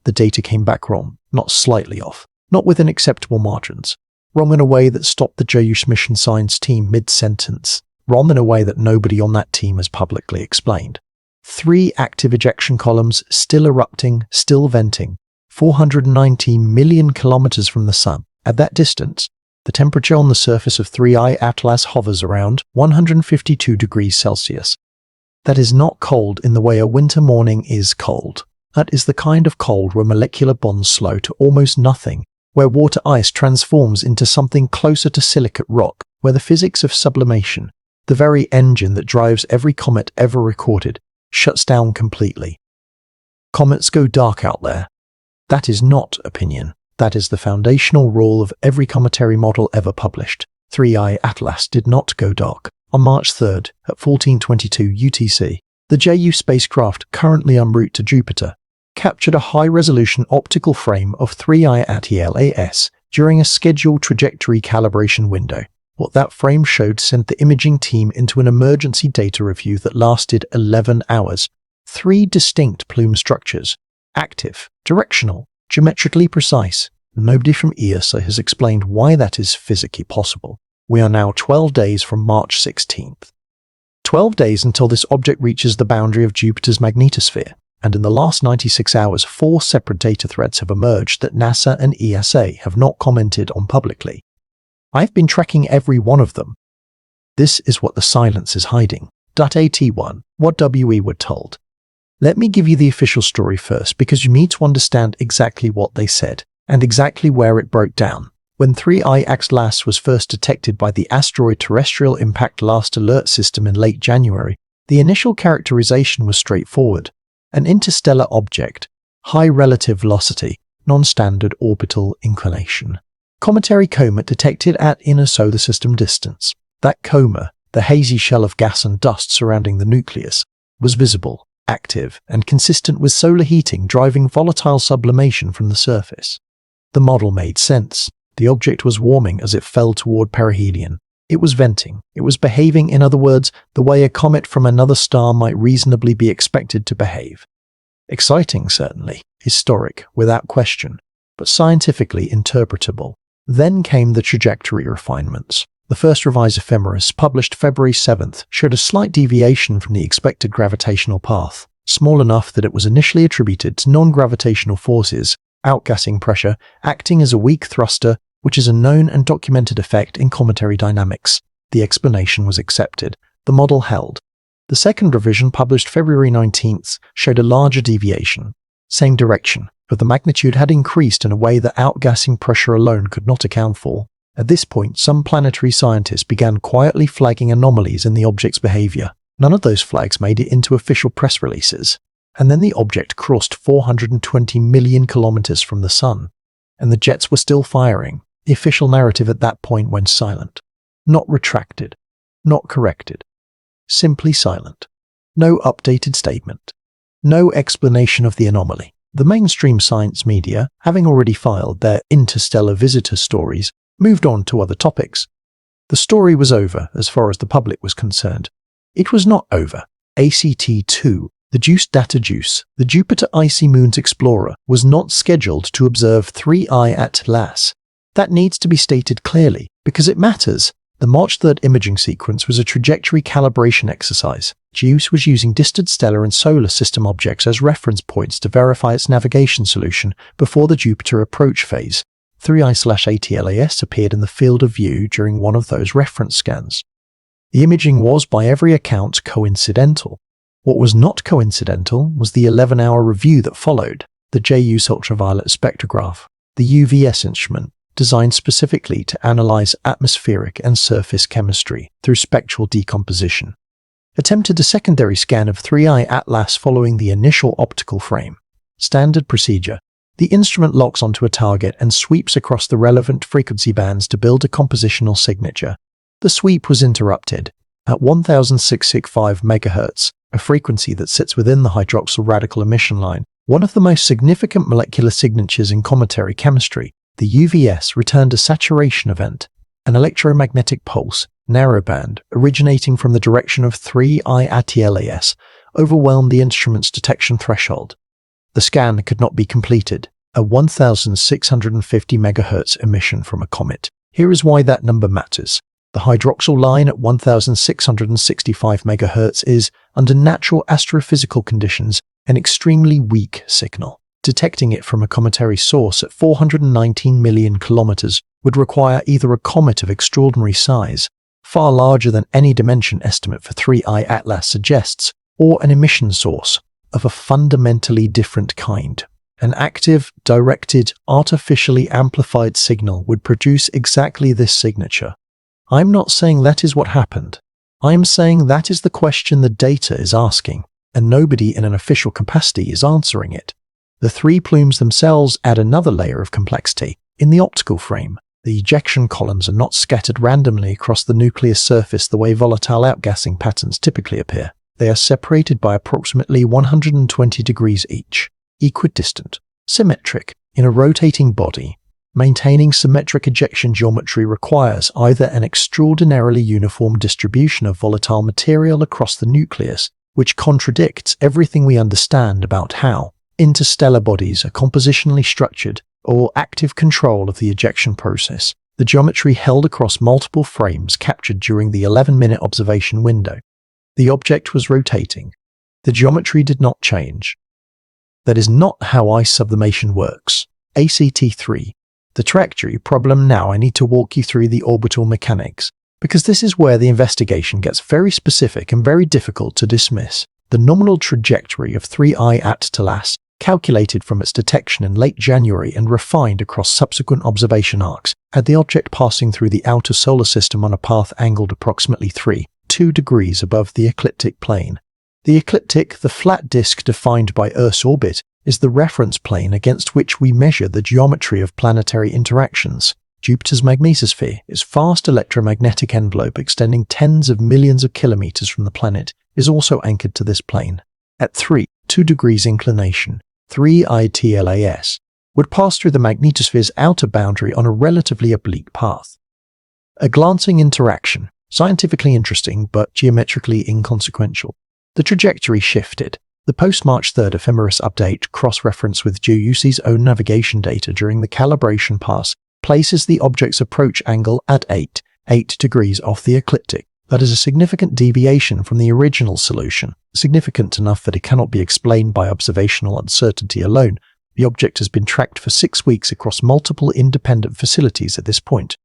the data came back wrong, not slightly off, not within acceptable margins. Wrong in a way that stopped the JUICE mission science team mid-sentence. Wrong in a way that nobody on that team has publicly explained. 3 active ejection columns, still erupting, still venting, 419 million kilometers from the sun. At that distance, the temperature on the surface of 3I Atlas hovers around 152 degrees Celsius. That is not cold in the way a winter morning is cold. That is the kind of cold where molecular bonds slow to almost nothing, where water ice transforms into something closer to silicate rock, where the physics of sublimation, the very engine that drives every comet ever recorded, shuts down completely. Comets go dark out there. That is not opinion. That is the foundational rule of every cometary model ever published. 3I Atlas did not go dark. On March 3rd, at 1422 UTC, the JUICE spacecraft, currently en route to Jupiter, captured a high-resolution optical frame of 3I Atlas during a scheduled trajectory calibration window. What that frame showed sent the imaging team into an emergency data review that lasted 11 hours. 3 distinct plume structures, active, directional, geometrically precise. Nobody from ESA has explained why that is physically possible. We are now 12 days from March 16th. 12 days until this object reaches the boundary of Jupiter's magnetosphere, and in the last 96 hours 4 separate data threads have emerged that NASA and ESA have not commented on publicly. I've been tracking every one of them. This is what the silence is hiding. AT1, what we were told. Let me give you the official story first, because you need to understand exactly what they said, and exactly where it broke down. When 3I Atlas was first detected by the Asteroid Terrestrial Impact Last Alert System in late January, the initial characterization was straightforward. An interstellar object, high relative velocity, non-standard orbital inclination. Cometary comet detected at inner solar system distance. That coma, the hazy shell of gas and dust surrounding the nucleus, was visible, active, and consistent with solar heating driving volatile sublimation from the surface. The model made sense. The object was warming as it fell toward perihelion. It was venting. It was behaving, in other words, the way a comet from another star might reasonably be expected to behave. Exciting, certainly. Historic, without question, but scientifically interpretable. Then came the trajectory refinements. The first revised ephemeris, published February 7th, showed a slight deviation from the expected gravitational path, small enough that it was initially attributed to non-gravitational forces, outgassing pressure, acting as a weak thruster, which is a known and documented effect in cometary dynamics. The explanation was accepted. The model held. The second revision, published February 19th, showed a larger deviation. Same direction, but the magnitude had increased in a way that outgassing pressure alone could not account for. At this point, some planetary scientists began quietly flagging anomalies in the object's behavior. None of those flags made it into official press releases. And then the object crossed 420 million kilometers from the sun, and the jets were still firing. The official narrative at that point went silent. Not retracted. Not corrected. Simply silent. No updated statement. No explanation of the anomaly. The mainstream science media, having already filed their interstellar visitor stories, moved on to other topics. The story was over as far as the public was concerned. It was not over. ACT-2, the JUICE, the Jupiter Icy Moons Explorer, was not scheduled to observe 3I Atlas. That needs to be stated clearly, because it matters. The March 3rd imaging sequence was a trajectory calibration exercise. JUICE was using distant stellar and solar system objects as reference points to verify its navigation solution before the Jupiter approach phase. 3I/ATLAS appeared in the field of view during one of those reference scans. The imaging was, by every account, coincidental. What was not coincidental was the 11-hour review that followed, the JUICE ultraviolet spectrograph, the UVS instrument, designed specifically to analyze atmospheric and surface chemistry through spectral decomposition, attempted a secondary scan of 3I Atlas following the initial optical frame. Standard procedure. The instrument locks onto a target and sweeps across the relevant frequency bands to build a compositional signature. The sweep was interrupted at 1665 MHz, a frequency that sits within the hydroxyl radical emission line, one of the most significant molecular signatures in cometary chemistry. The UVS returned a saturation event, an electromagnetic pulse, narrowband, originating from the direction of 3I Atlas, overwhelmed the instrument's detection threshold. The scan could not be completed. A 1650 MHz emission from a comet. Here is why that number matters. The hydroxyl line at 1665 MHz is, under natural astrophysical conditions, an extremely weak signal. Detecting it from a cometary source at 419 million kilometers would require either a comet of extraordinary size, far larger than any dimension estimate for 3I Atlas suggests, or an emission source of a fundamentally different kind. An active, directed, artificially amplified signal would produce exactly this signature. I'm not saying that is what happened. I'm saying that is the question the data is asking, and nobody in an official capacity is answering it. The three plumes themselves add another layer of complexity. In the optical frame, the ejection columns are not scattered randomly across the nucleus surface the way volatile outgassing patterns typically appear. They are separated by approximately 120 degrees each, equidistant, symmetric, in a rotating body. Maintaining symmetric ejection geometry requires either an extraordinarily uniform distribution of volatile material across the nucleus, which contradicts everything we understand about how interstellar bodies are compositionally structured, or active control of the ejection process. The geometry held across multiple frames captured during the 11-minute observation window. The object was rotating. The geometry did not change. That is not how ice sublimation works. ACT3. The trajectory problem. Now I need to walk you through the orbital mechanics, because this is where the investigation gets very specific and very difficult to dismiss. The nominal trajectory of 3I Atlas, calculated from its detection in late January and refined across subsequent observation arcs, had the object passing through the outer solar system on a path angled approximately 2 degrees above the ecliptic plane. The ecliptic, the flat disk defined by Earth's orbit, is the reference plane against which we measure the geometry of planetary interactions. Jupiter's magnetosphere, its vast electromagnetic envelope extending tens of millions of kilometers from the planet, is also anchored to this plane. At 2 degrees inclination, 3ITLAS would pass through the magnetosphere's outer boundary on a relatively oblique path. A glancing interaction, scientifically interesting but geometrically inconsequential. The trajectory shifted. The post-March 3rd ephemeris update, cross-reference with GEOUS's own navigation data during the calibration pass, places the object's approach angle at 8 degrees off the ecliptic. That is a significant deviation from the original solution, significant enough that it cannot be explained by observational uncertainty alone. The object has been tracked for 6 weeks across multiple independent facilities at this point.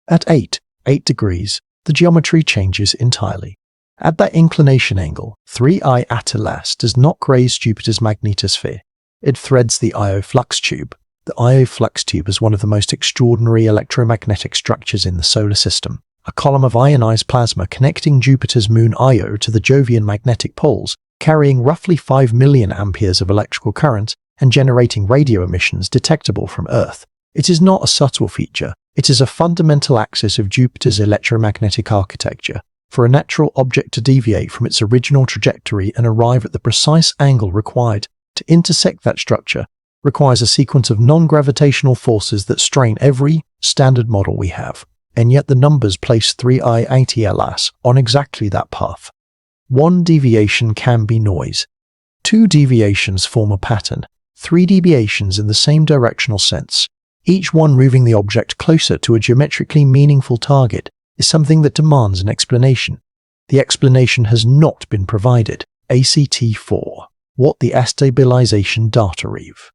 At 8 degrees, the geometry changes entirely. At that inclination angle, 3I Atlas does not graze Jupiter's magnetosphere. It threads the Io flux tube. The Io flux tube is one of the most extraordinary electromagnetic structures in the solar system. A column of ionized plasma connecting Jupiter's moon Io to the Jovian magnetic poles, carrying roughly 5 million amperes of electrical current and generating radio emissions detectable from Earth. It is not a subtle feature. It is a fundamental axis of Jupiter's electromagnetic architecture. For a natural object to deviate from its original trajectory and arrive at the precise angle required to intersect that structure requires a sequence of non-gravitational forces that strain every standard model we have. And yet the numbers place 3I Atlas on exactly that path. 1 deviation can be noise. 2 deviations form a pattern. 3 deviations in the same directional sense, each one moving the object closer to a geometrically meaningful target, is something that demands an explanation. The explanation has not been provided. ACT4. What the astabilization data reeve.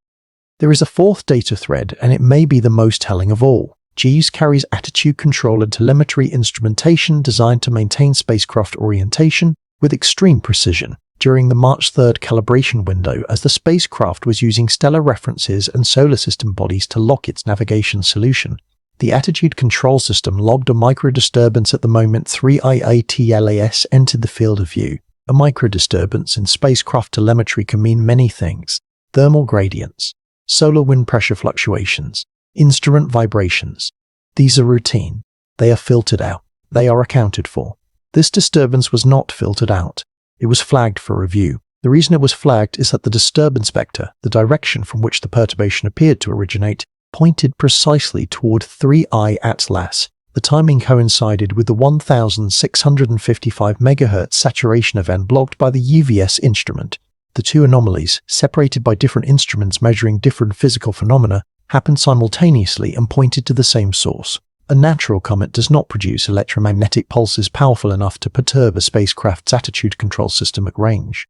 There is a 4th data thread, and it may be the most telling of all. GEOUS carries attitude control and telemetry instrumentation designed to maintain spacecraft orientation with extreme precision during the March 3rd calibration window, as the spacecraft was using stellar references and solar system bodies to lock its navigation solution. The attitude control system logged a microdisturbance at the moment 3IATLAS entered the field of view. A microdisturbance in spacecraft telemetry can mean many things: thermal gradients, solar wind pressure fluctuations, instrument vibrations. These are routine. They are filtered out. They are accounted for. This disturbance was not filtered out. It was flagged for review. The reason it was flagged is that the disturbance vector, the direction from which the perturbation appeared to originate, pointed precisely toward 3I Atlas. The timing coincided with the 1655 MHz saturation event blocked by the UVS instrument. The two anomalies, separated by different instruments measuring different physical phenomena, happened simultaneously and pointed to the same source. A natural comet does not produce electromagnetic pulses powerful enough to perturb a spacecraft's attitude control system at range.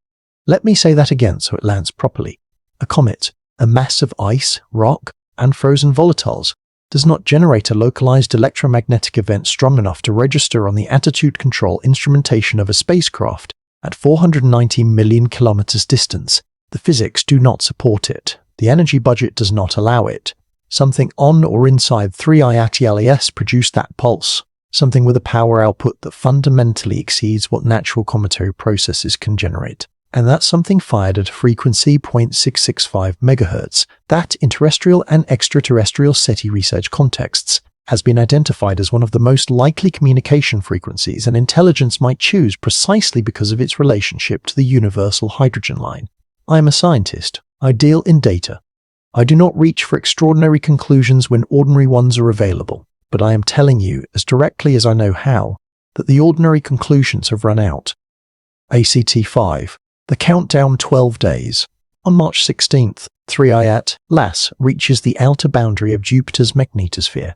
Let me say that again so it lands properly. A comet, a mass of ice, rock, and frozen volatiles, does not generate a localized electromagnetic event strong enough to register on the attitude control instrumentation of a spacecraft at 490 million kilometers distance. The physics do not support it. The energy budget does not allow it. Something on or inside 3i at LAS produced that pulse, something with a power output that fundamentally exceeds what natural cometary processes can generate. And that something fired at a frequency 0.665 MHz, that in terrestrial and extraterrestrial SETI research contexts has been identified as one of the most likely communication frequencies an intelligence might choose precisely because of its relationship to the universal hydrogen line. I am a scientist. I deal in data. I do not reach for extraordinary conclusions when ordinary ones are available, but I am telling you, as directly as I know how, that the ordinary conclusions have run out. ACT 5. The countdown 12 days. On March 16th, 3i at LAS reaches the outer boundary of Jupiter's magnetosphere.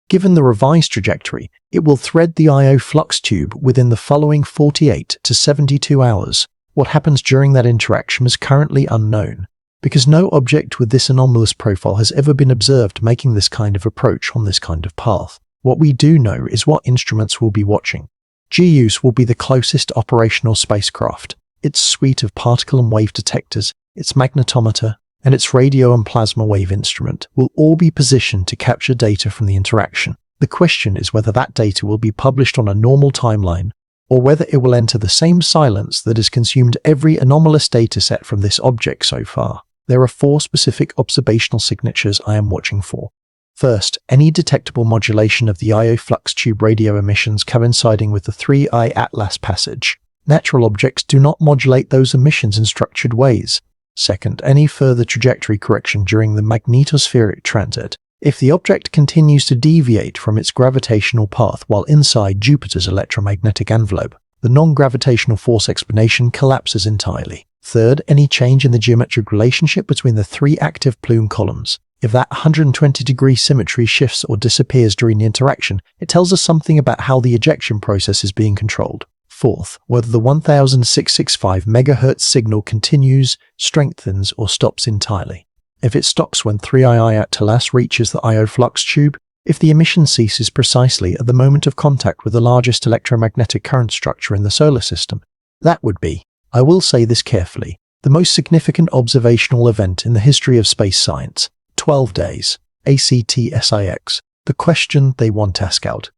Given the revised trajectory, it will thread the Io flux tube within the following 48 to 72 hours. What happens during that interaction is currently unknown, because no object with this anomalous profile has ever been observed making this kind of approach on this kind of path. What we do know is what instruments we'll be watching. GEOS will be the closest operational spacecraft. Its suite of particle and wave detectors, its magnetometer, and its radio and plasma wave instrument will all be positioned to capture data from the interaction. The question is whether that data will be published on a normal timeline, or whether it will enter the same silence that has consumed every anomalous dataset from this object so far. There are 4 specific observational signatures I am watching for. First, any detectable modulation of the Io flux tube radio emissions coinciding with the 3i Atlas passage. Natural objects do not modulate those emissions in structured ways. Second, any further trajectory correction during the magnetospheric transit. If the object continues to deviate from its gravitational path while inside Jupiter's electromagnetic envelope, the non-gravitational force explanation collapses entirely. Third, any change in the geometric relationship between the 3 active plume columns. If that 120-degree symmetry shifts or disappears during the interaction, it tells us something about how the ejection process is being controlled. Fourth, whether the 1665 MHz signal continues, strengthens, or stops entirely. If it stops when 3i at LAS reaches the Io flux tube, if the emission ceases precisely at the moment of contact with the largest electromagnetic current structure in the solar system, that would be, I will say this carefully, the most significant observational event in the history of space science. 12 days. ACT-SIX. The question they want asked out.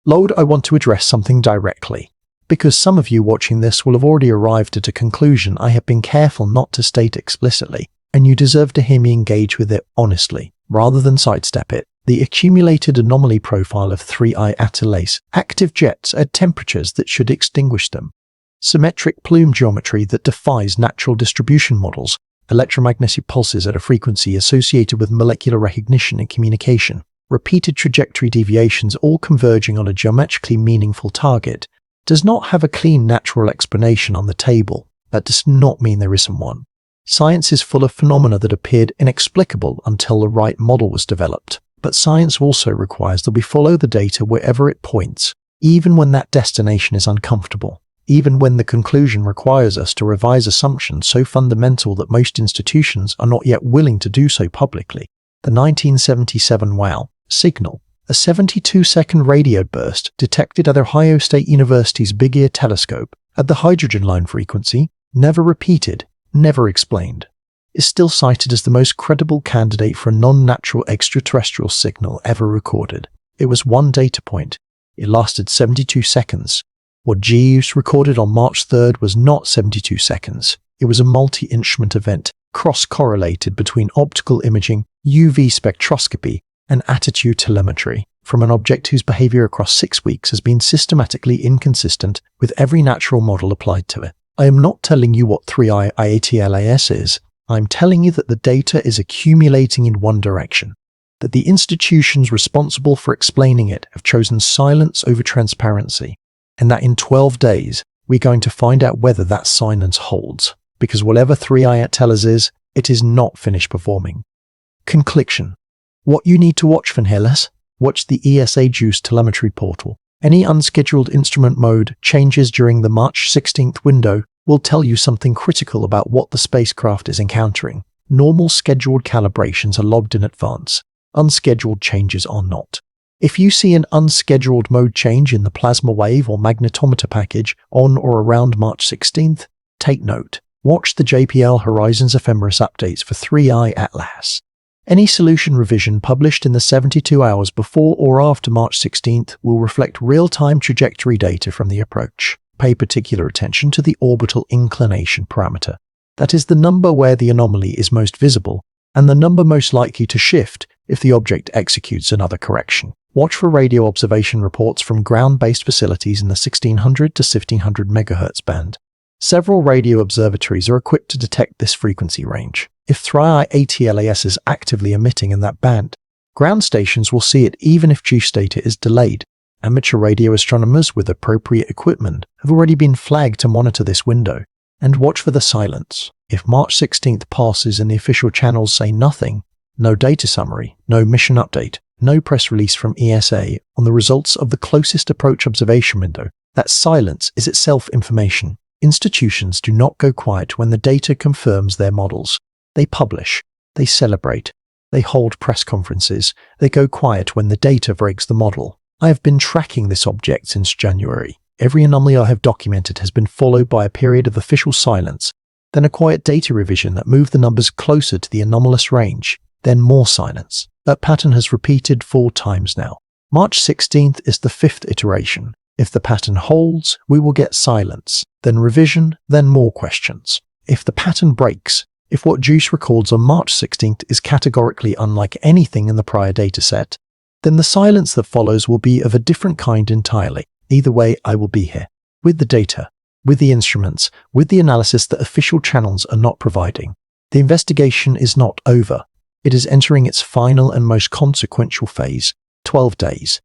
Lord, I want to address something directly, because some of you watching this will have already arrived at a conclusion I have been careful not to state explicitly, and you deserve to hear me engage with it honestly, rather than sidestep it. The accumulated anomaly profile of 3i at LAS, active jets at temperatures that should extinguish them, symmetric plume geometry that defies natural distribution models, electromagnetic pulses at a frequency associated with molecular recognition and communication, repeated trajectory deviations all converging on a geometrically meaningful target, does not have a clean natural explanation on the table. That does not mean there isn't one. Science is full of phenomena that appeared inexplicable until the right model was developed. But science also requires that we follow the data wherever it points, even when that destination is uncomfortable, even when the conclusion requires us to revise assumptions so fundamental that most institutions are not yet willing to do so publicly. The 1977 WOW signal, a 72-second radio burst detected at Ohio State University's Big Ear telescope at the hydrogen line frequency, never repeated, never explained, is still cited as the most credible candidate for a non-natural extraterrestrial signal ever recorded. It was one data point. It lasted 72 seconds. What GEOS recorded on March 3rd was not 72 seconds. It was a multi-instrument event, cross-correlated between optical imaging, UV spectroscopy, and attitude telemetry, from an object whose behavior across 6 weeks has been systematically inconsistent with every natural model applied to it. I am not telling you what 3i IATLAS is. I'm telling you that the data is accumulating in one direction, that the institutions responsible for explaining it have chosen silence over transparency, and that in 12 days we're going to find out whether that silence holds. because whatever 3i tell us is, it is not finished performing. Conclusion. What you need to watch from here, watch the ESA JUICE telemetry portal. Any unscheduled instrument mode changes during the March 16th window will tell you something critical about what the spacecraft is encountering. Normal scheduled calibrations are logged in advance. Unscheduled changes are not. If you see an unscheduled mode change in the plasma wave or magnetometer package on or around March 16th, take note. Watch the JPL Horizons Ephemeris updates for 3i Atlas. Any solution revision published in the 72 hours before or after March 16th will reflect real-time trajectory data from the approach. Pay particular attention to the orbital inclination parameter. That is the number where the anomaly is most visible, and the number most likely to shift if the object executes another correction. Watch for radio observation reports from ground-based facilities in the 1600 to 1500 MHz band. Several radio observatories are equipped to detect this frequency range. If 3i ATLAS is actively emitting in that band, ground stations will see it even if JUICE data is delayed. Amateur radio astronomers with appropriate equipment have already been flagged to monitor this window. And watch for the silence. If March 16th passes and the official channels say nothing, no data summary, no mission update, no press release from ESA on the results of the closest approach observation window, that silence is itself information. Institutions do not go quiet when the data confirms their models. They publish, they celebrate, they hold press conferences, they go quiet when the data breaks the model. I have been tracking this object since January. Every anomaly I have documented has been followed by a period of official silence, then a quiet data revision that moved the numbers closer to the anomalous range, then more silence. That pattern has repeated 4 times now. March 16th is the 5th iteration. If the pattern holds, we will get silence, then revision, then more questions. If the pattern breaks, if what JUICE records on March 16th is categorically unlike anything in the prior dataset, then the silence that follows will be of a different kind entirely. Either way, I will be here, with the data, with the instruments, with the analysis that official channels are not providing. The investigation is not over. It is entering its final and most consequential phase, 12 days.